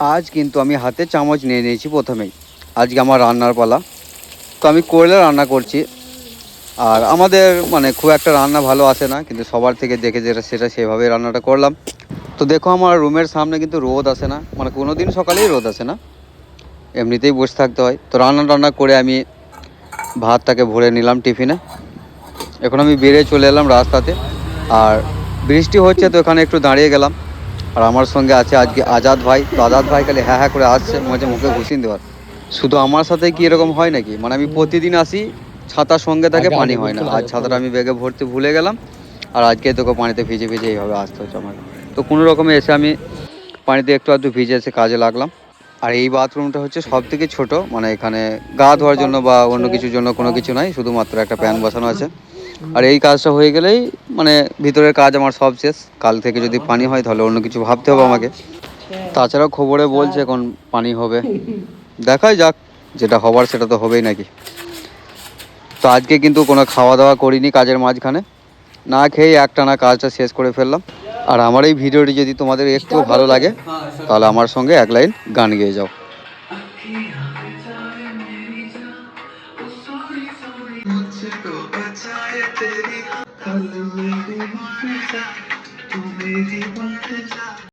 আজ কিন্তু আমি হাতে চামচ নিয়ে নিয়েছি প্রথমেই। আজকে আমার রান্নার পালা। তো আমি করলে রান্না করছি। আর আমাদের মানে খুব একটা রান্না ভালো আসে না, কিন্তু সবার থেকে দেখে যেটা সেটা সেভাবে রান্নাটা করলাম। তো দেখো আমার রুমের সামনে কিন্তু রোদ আসে না, মানে কোনো দিন সকালেই রোদ আসে না, এমনিতেই বসে থাকতে হয়। তো রান্না করে আমি ভাতটাকে ভরে নিলাম টিফিনে। এখন আমি বেরিয়ে চলে এলাম রাস্তাতে। আর বৃষ্টি হচ্ছে তো এখানে একটু দাঁড়িয়ে গেলাম। আর আমার সঙ্গে আছে আজকে আজাদ ভাই। তো আজাদ ভাই খালি হ্যাঁ হ্যাঁ করে আসছে, মনে হচ্ছে মুখে ঘুষিন দেওয়ার। শুধু আমার সাথে কি এরকম হয় নাকি? মানে আমি প্রতিদিন আসি, ছাতার সঙ্গে থাকে, পানি হয় না। আজ ছাতাটা আমি ব্যাগে ভরতে ভুলে গেলাম, আর আজকে তোকে পানিতে ভিজে ভিজে এইভাবে আসতে হচ্ছে আমাকে। তো কোনো রকমে এসে আমি পানিতে একটু আধটু ভিজে এসে কাজে লাগলাম। আর এই বাথরুমটা হচ্ছে সব থেকে ছোট, মানে এখানে গা ধোয়ার জন্য বা অন্য কিছুর জন্য কোনো কিছু নাই, শুধুমাত্র একটা প্যান বসানো আছে। আর এই কাজটা হয়ে গেলেই মানে ভিতরের কাজ আমার সব শেষ। কাল থেকে যদি পানি হয় তাহলে অন্য কিছু ভাবতে হবে আমাকে। তাছাড়াও খবরে বলছে এখন পানি হবে, দেখাই যাক, যেটা হবার সেটা তো হবেই নাকি। তো আজকে কিন্তু কোনো খাওয়া দাওয়া করিনি কাজের মাঝখানে, না খেয়ে একটানা কাজটা শেষ করে ফেললাম। আর আমার এই ভিডিওটি যদি তোমাদের একটু ভালো লাগে তাহলে আমার সঙ্গে এক লাইন গান গেয়ে যাও।